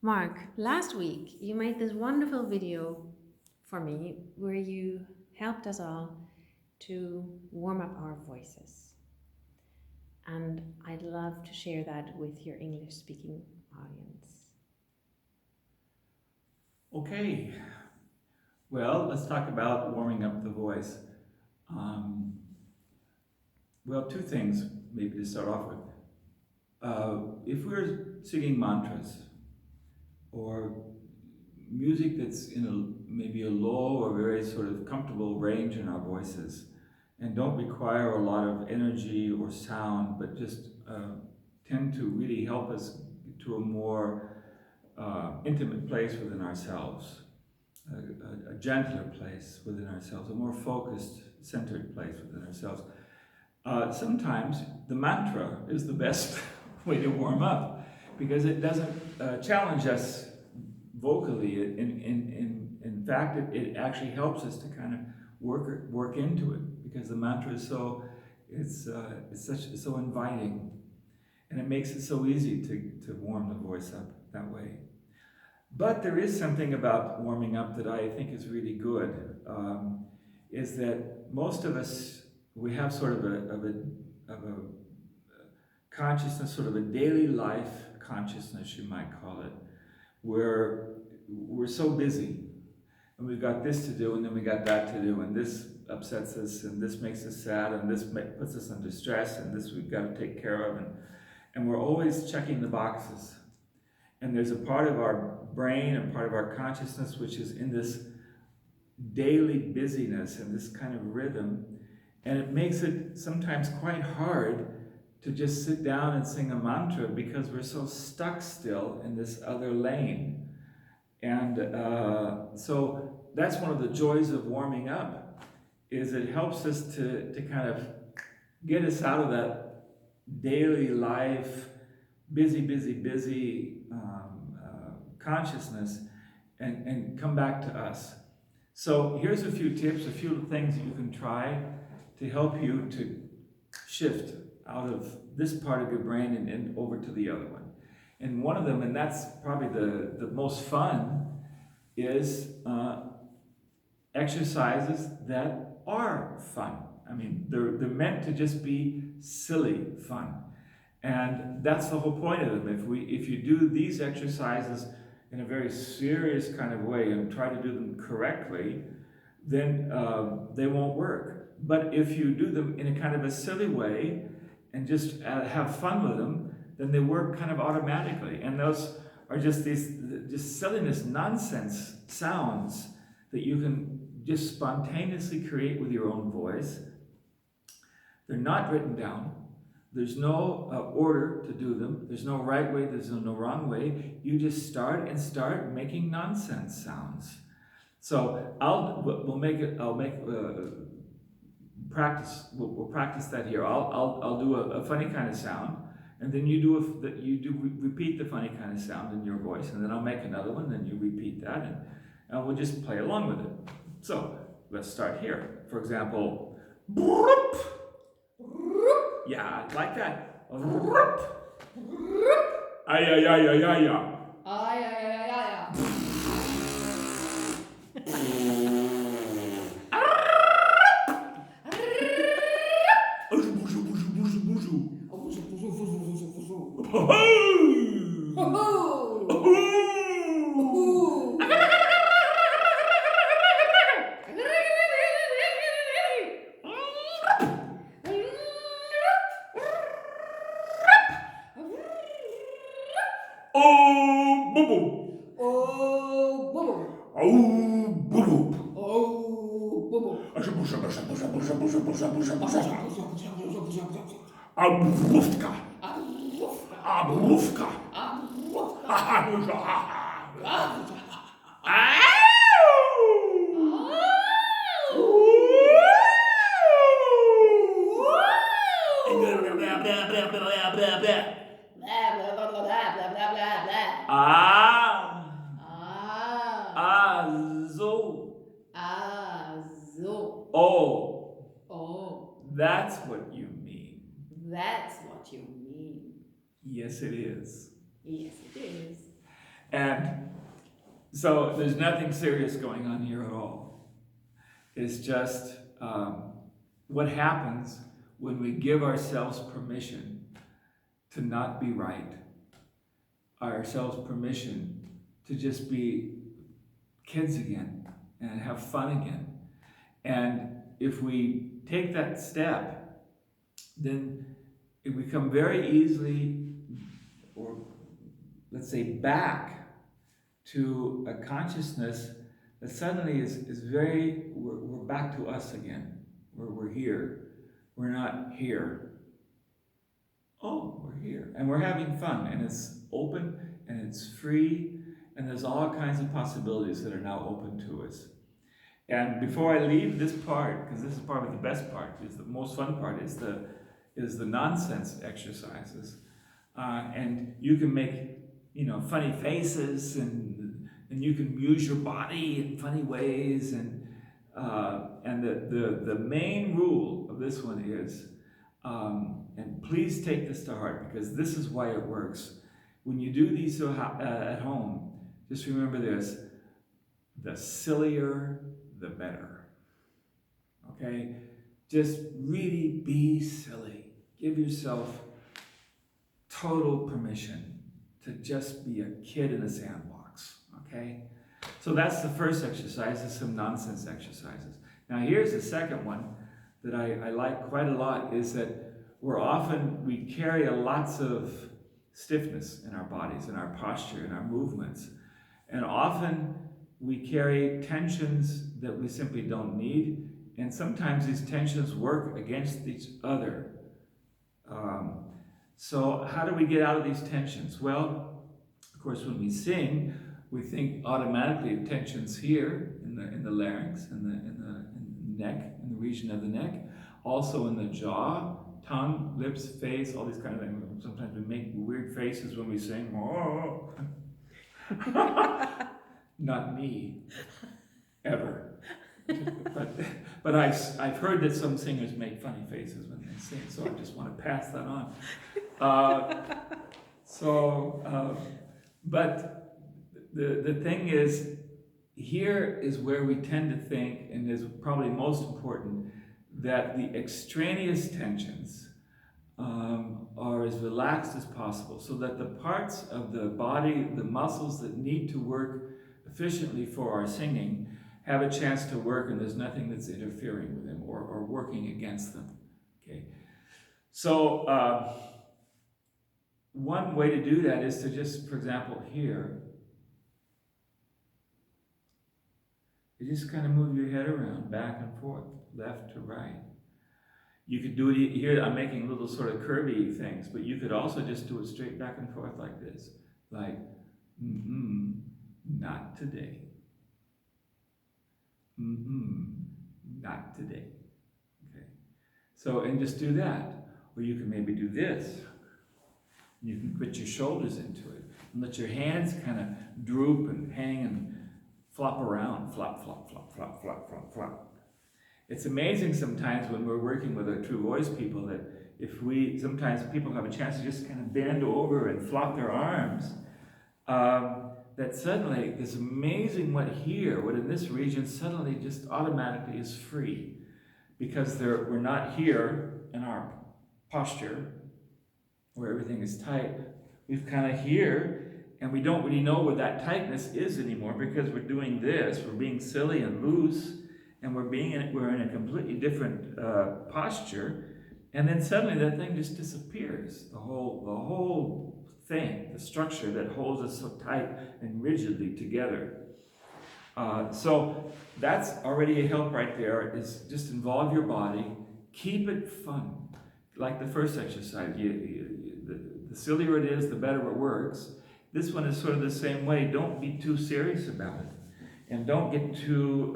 Mark, last week you made this wonderful video for me where you helped us all to warm up our voices. And I'd love to share that with your English speaking audience. Okay, well, let's talk about warming up the voice. Um, well, two things maybe to start off with. If we're singing mantras or music that's in maybe a low or very sort of comfortable range in our voices and don't require a lot of energy or sound, but just tend to really help us to a more intimate place within ourselves, a gentler place within ourselves, a more focused, centered place within ourselves. Sometimes the mantra is the best way to warm up because it doesn't challenge us vocally. In fact, it actually helps us to kind of work into it because the mantra is it's so inviting, and it makes it so easy to warm the voice up that way. But there is something about warming up that I think is really good. Is that most of us, we have sort of a consciousness, sort of a daily life consciousness, you might call it, where we're so busy and we've got this to do and then we got that to do and this upsets us and this makes us sad and this puts us under stress and this we've got to take care of, and we're always checking the boxes. And there's a part of our brain and part of our consciousness which is in this daily busyness and this kind of rhythm, and it makes it sometimes quite hard to just sit down and sing a mantra because we're so stuck still in this other lane. And so that's one of the joys of warming up, is it helps us to kind of get us out of that daily life, busy consciousness and come back to us. So here's a few tips, a few things that you can try to help you to shift out of this part of your brain and over to the other one. And one of them, and that's probably the most fun, is exercises that are fun. I mean, they're meant to just be silly fun. And that's the whole point of them. If you do these exercises in a very serious kind of way and try to do them correctly, then they won't work. But if you do them in a kind of a silly way and just have fun with them, then they work kind of automatically. And those are just these just silliness, nonsense sounds that you can just spontaneously create with your own voice. They're not written down. There's no order to do them. There's no right way, there's no wrong way. You just start making nonsense sounds. So we'll practice that here. I'll do a funny kind of sound, and then repeat the funny kind of sound in your voice, and then I'll make another one, then you repeat that, and we'll just play along with it. So let's start here. For example, yeah, like that. Ay, ay, ay, ay, ay, ay. Ay, ay, ay, ay, ay. Buju, buju, buju, buju. Fuzu, fuzu, fuzu, fuzu, fuzu. Ho-ho! Ho-ho! Ho-ho! Ho-ho! Oh, boo boo. Oh, bubble. Oh, boo boo. Oh, bubble. Busha, busha, busha, busha, busha, busha, busha, busha, busha. Abufka. Abufka. Abufka. Abufka. Ah, Ah. azo. Azo. Oh, Oh, that's what you mean. that's what you mean. Yes, it is. Yes, it is. And so there's nothing serious going on here at all. It's just what happens when we give ourselves permission to not be right, ourselves permission to just be kids again and have fun again. And if we take that step, then we come very easily, or let's say back to a consciousness that suddenly is very, we're back to us again. We're here. We're not here. Oh, we're here. And we're having fun. And it's open and it's free. And there's all kinds of possibilities that are now open to us. And before I leave this part, because this is probably the best part, is the most fun part, is the nonsense exercises. And you can make, funny faces, and you can use your body in funny ways, and the main rule of this one is, and please take this to heart because this is why it works. When you do these at home, just remember this: the sillier, the better. Okay, just really be silly. Give yourself total permission to just be a kid in a sandbox, okay? So that's the first exercise, is some nonsense exercises. Now here's the second one that I like quite a lot, is that we carry lots of stiffness in our bodies, in our posture, in our movements. And often we carry tensions that we simply don't need, and sometimes these tensions work against each other. So how do we get out of these tensions? Well, of course, when we sing, we think automatically of tensions here in the larynx, in the neck, in the region of the neck, also in the jaw, tongue, lips, face, all these kind of things. Sometimes we make weird faces when we sing. Oh. Not me, ever. But I've heard that some singers make funny faces when they sing, so I just want to pass that on. But the thing is, here is where we tend to think, and is probably most important, that the extraneous tensions are as relaxed as possible, so that the parts of the body, the muscles that need to work efficiently for our singing, have a chance to work, and there's nothing that's interfering with them or working against them. Okay, so one way to do that is to just, for example, here, you just kind of move your head around, back and forth, left to right. You could do it here. I'm making little sort of curvy things, but you could also just do it straight back and forth like this, like not today. Not today. Okay. So, and just do that. Or you can maybe do this. You can put your shoulders into it and let your hands kind of droop and hang and flop around. Flop, flop, flop, flop, flop, flop, flop. It's amazing sometimes when we're working with our true voice people that sometimes people have a chance to just kind of bend over and flop their arms. That suddenly, it's amazing what in this region suddenly just automatically is free, because we're not here in our posture where everything is tight. We're kind of here, and we don't really know where that tightness is anymore, because we're doing this, we're being silly and loose, and we're in a completely different posture, and then suddenly that thing just disappears. The whole thing, the structure that holds us so tight and rigidly together. So that's already a help right there, is just involve your body, keep it fun. Like the first exercise, the sillier it is, the better it works. This one is sort of the same way. Don't be too serious about it, and don't get too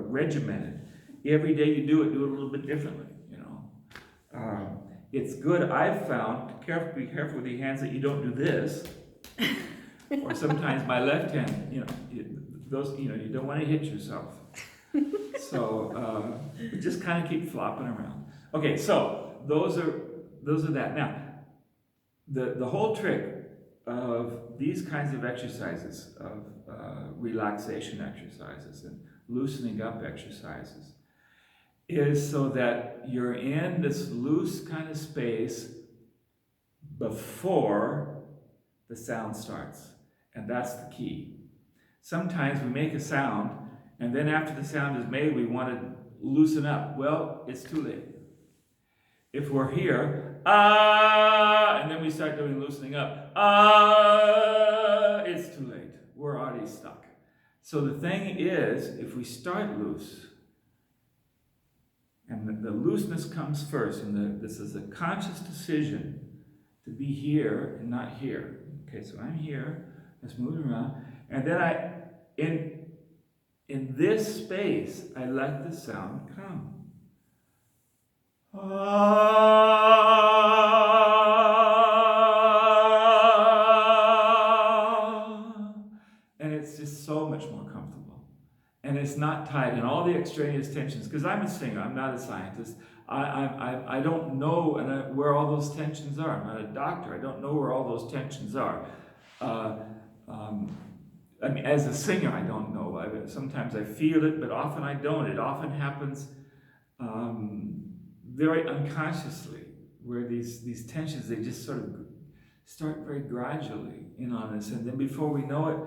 regimented. Every day you do it a little bit differently, It's good, I've found, be careful with your hands that you don't do this. Or sometimes my left hand, you don't want to hit yourself. So just kind of keep flopping around. Okay, so those are that. Now, the whole trick of these kinds of exercises, of relaxation exercises and loosening up exercises, is so that you're in this loose kind of space before the sound starts. And that's the key. Sometimes we make a sound, and then after the sound is made, we want to loosen up. Well, it's too late. If we're here, ah, and then we start doing loosening up, ah, it's too late. We're already stuck. So the thing is, if we start loose, and the looseness comes first, and this is a conscious decision to be here and not here. Okay, so I'm here, let's move around, and then in this space, I let the sound come. And it's just so much more comfortable. And it's not tied in all the extraneous tensions, because I'm a singer, I'm not a scientist. I don't know where all those tensions are. I'm not a doctor, I don't know where all those tensions are. I mean, as a singer, I don't know. Sometimes I feel it, but often I don't. It often happens very unconsciously, where these tensions, they just sort of start very gradually in on us, and then before we know it,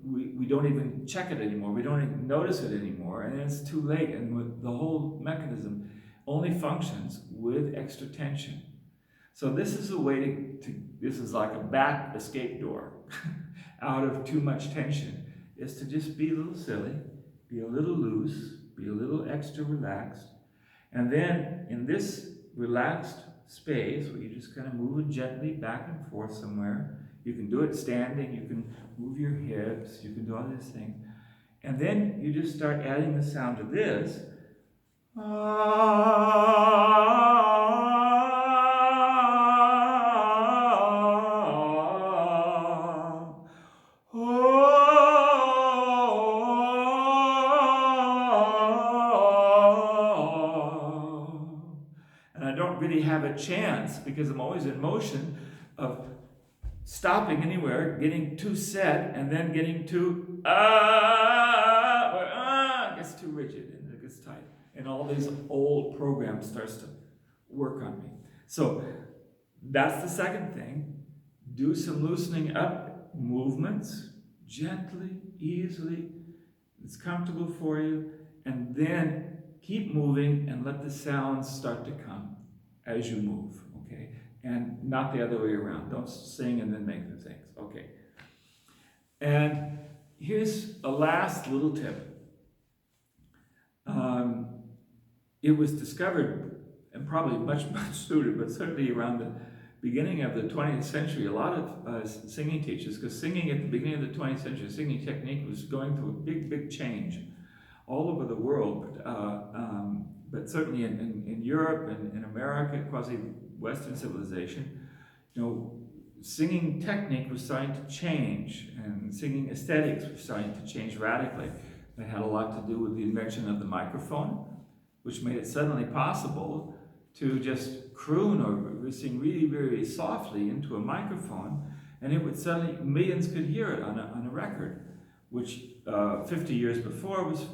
we don't even check it anymore, we don't even notice it anymore, and then it's too late, and the whole mechanism only functions with extra tension. So this is a way this is like a back escape door out of too much tension, is to just be a little silly, be a little loose, be a little extra relaxed. And then in this relaxed space where you just kind of move it gently back and forth somewhere, you can do it standing, you can move your hips, you can do all these things. And then you just start adding the sound to this. And I don't really have a chance, because I'm always in motion, of stopping anywhere, getting too set, and then getting too it gets too rigid and it gets tight. And all these old programs starts to work on me. So that's the second thing. Do some loosening up movements, gently, easily. It's comfortable for you. And then keep moving and let the sounds start to come as you move, okay? And not the other way around. Don't sing and then make the things, okay? And here's a last little tip. It was discovered, and probably much sooner, but certainly around the beginning of the 20th century, a lot of singing teachers, because singing at the beginning of the 20th century, singing technique was going through a big change all over the world, but certainly in Europe and in America, quasi-Western civilization, singing technique was starting to change, and singing aesthetics was starting to change radically. It had a lot to do with the invention of the microphone, which made it suddenly possible to just croon or sing really very softly into a microphone, and it would suddenly, millions could hear it on a record, which 50 years before was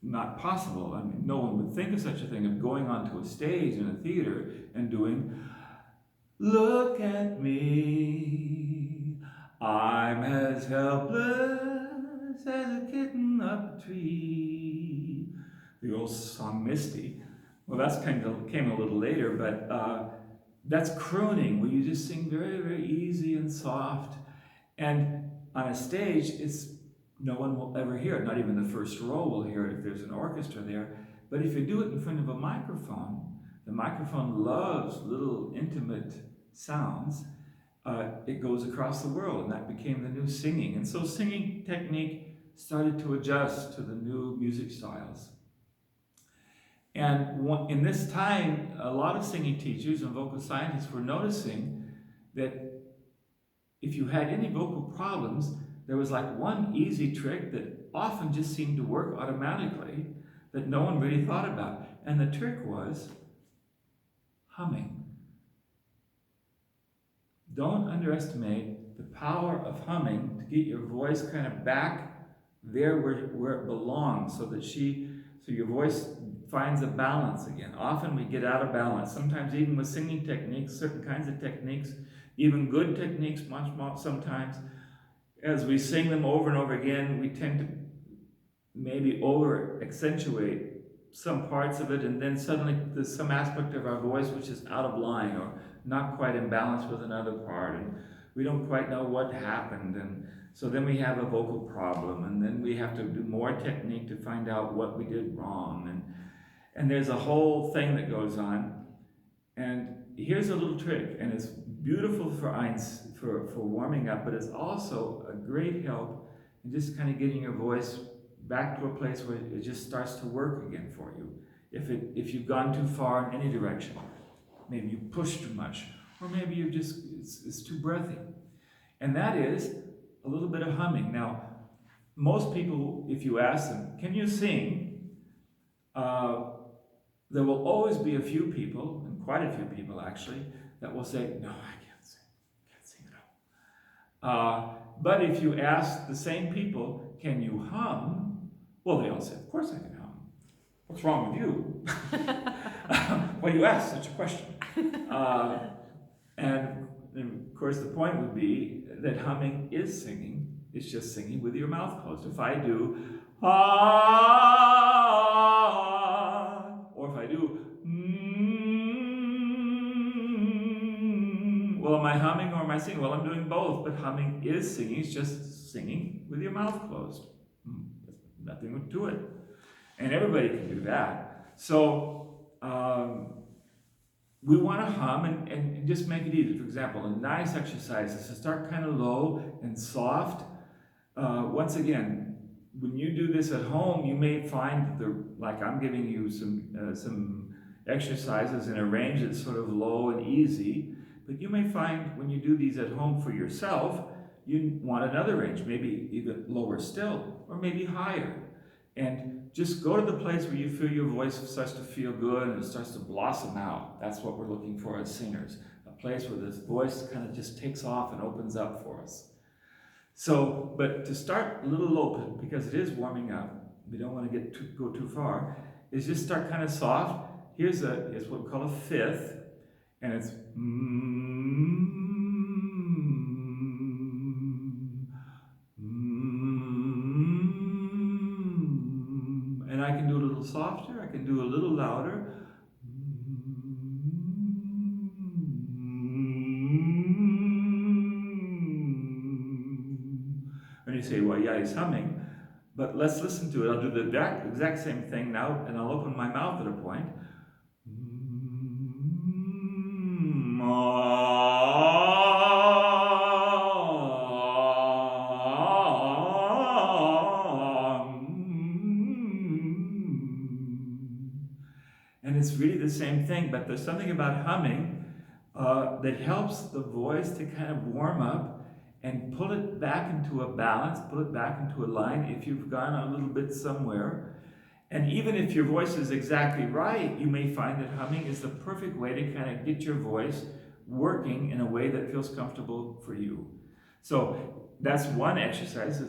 not possible. I mean, no one would think of such a thing, of going onto a stage in a theater and doing, "Look at me, I'm as helpless as a kitten up a tree." The old song Misty. Well, that's came a little later, but that's crooning, where you just sing very, very easy and soft. And on a stage, no one will ever hear it. Not even the first row will hear it if there's an orchestra there. But if you do it in front of a microphone, the microphone loves little intimate sounds. It goes across the world, and that became the new singing. And so singing technique started to adjust to the new music styles. And in this time, a lot of singing teachers and vocal scientists were noticing that if you had any vocal problems, there was like one easy trick that often just seemed to work automatically that no one really thought about. And the trick was humming. don't underestimate the power of humming to get your voice kind of back there where it belongs, so your voice finds a balance again. Often we get out of balance, sometimes even with singing techniques, certain kinds of techniques, even good techniques, sometimes, as we sing them over and over again, we tend to maybe over accentuate some parts of it, and then suddenly there's some aspect of our voice which is out of line or not quite in balance with another part, and we don't quite know what happened, and so then we have a vocal problem, and then we have to do more technique to find out what we did wrong, and there's a whole thing that goes on. And here's a little trick, and it's beautiful for warming up, but it's also a great help in just kind of getting your voice back to a place where it just starts to work again for you. If you've gone too far in any direction, maybe you push too much, or maybe it's too breathy. And that is a little bit of humming. Now, most people, if you ask them, can you sing? There will always be a few people, and quite a few people actually, that will say, no, I can't sing at all. But if you ask the same people, can you hum? Well, they all say, of course I can hum. What's wrong with you? Well, you asked such a question. And of course, the point would be that humming is singing. It's just singing with your mouth closed. If I do, or if I do, well, am I humming or am I singing? Well, I'm doing both, but humming is singing. It's just singing with your mouth closed. There's nothing to it. And everybody can do that. So, we want to hum and just make it easy. For example, a nice exercise is to start kind of low and soft. Once again, when you do this at home, you may find like I'm giving you some exercises in a range that's sort of low and easy, but you may find when you do these at home for yourself, you want another range, maybe even lower still, or maybe higher. And just go to the place where you feel your voice starts to feel good and it starts to blossom out. That's what we're looking for as singers, a place where this voice kind of just takes off and opens up for us. So, but to start a little low, because it is warming up, we don't want to go too far, is just start kind of soft. Here's what we call a fifth, and it's and I can do a little softer, I can do a little louder. And you say, well, yeah, he's humming, but let's listen to it. I'll do the exact same thing now, and I'll open my mouth at a point. And it's really the same thing, but there's something about humming that helps the voice to kind of warm up and pull it back into a balance, pull it back into a line if you've gone a little bit somewhere. And even if your voice is exactly right, you may find that humming is the perfect way to kind of get your voice working in a way that feels comfortable for you. So that's one exercise,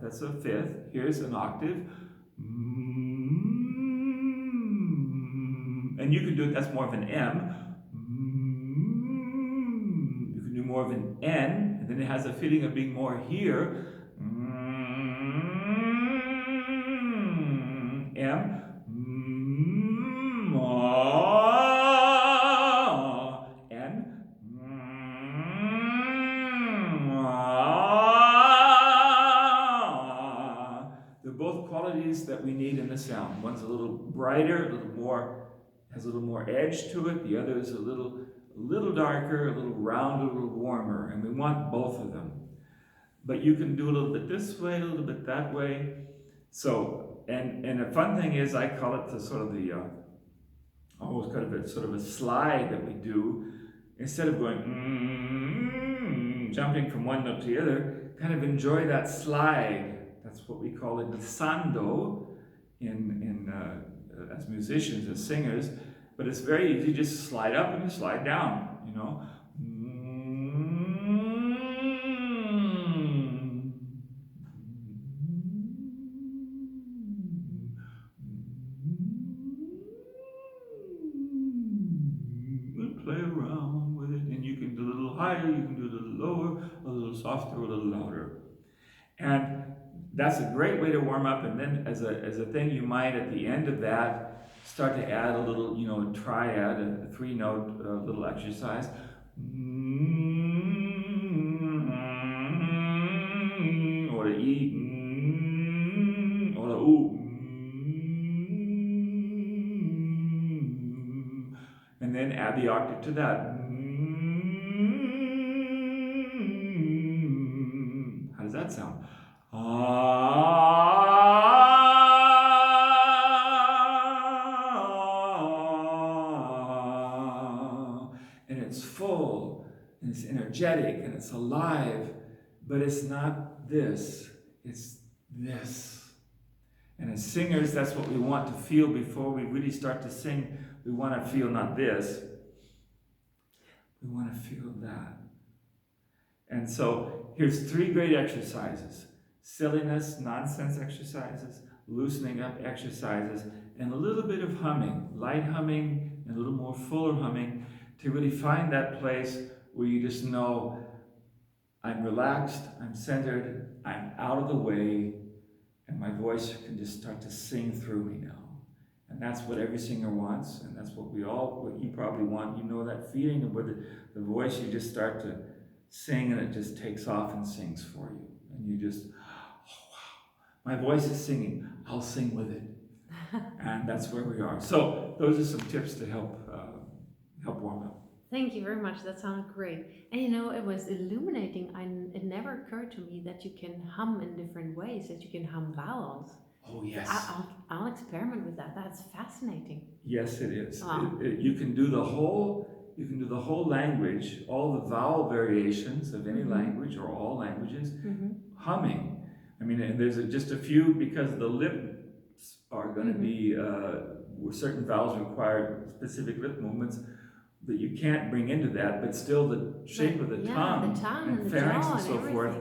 that's a fifth. Here's an octave. And you can do it, that's more of an M. You can do more of an N, and then it has a feeling of being more here. M. N. They're both qualities that we need in the sound. One's a little brighter, has a little more edge to it. The other is a little darker, a little rounder, a little warmer, and we want both of them. But you can do a little bit this way, a little bit that way. So, and the fun thing is, I call it almost kind of a slide that we do. Instead of going jumping from one note to the other, kind of enjoy that slide. That's what we call it glissando as musicians, as singers. But it's very easy, just slide up and slide down, you know. softer, a little louder. And that's a great way to warm up. And then as a thing, you might at the end of that start to add a little, triad, a 3-note little exercise. Or a E, or a U. And then add the octave to that. How does that sound? And it's full, and it's energetic, and it's alive, but it's not this, it's this. And as singers, that's what we want to feel before we really start to sing. We want to feel not this, we want to feel that. And so here's 3 great exercises: silliness, nonsense exercises, loosening up exercises, and a little bit of humming, light humming, and a little more fuller humming, to really find that place where you just know, I'm relaxed, I'm centered, I'm out of the way, and my voice can just start to sing through me now. And that's what every singer wants, and that's what you probably want. You know that feeling of where the voice, you just start to sing and it just takes off and sings for you. And you just, oh wow, my voice is singing, I'll sing with it. And that's where we are. So those are some tips to help warm up. Thank you very much. That sounded great. And it was illuminating. It never occurred to me that you can hum in different ways, that you can hum vowels. Oh yes. I'll experiment with that. That's fascinating. Yes, it is. Wow. You can do the whole language, all the vowel variations of any language or all languages, humming. I mean, and there's just a few, because the lips are going to be, certain vowels require specific lip movements that you can't bring into that, but still the shape of the tongue and the pharynx jaw and so forth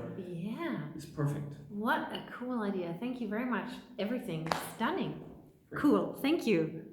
is perfect. What a cool idea. Thank you very much. Everything stunning. Great. Cool. Thank you.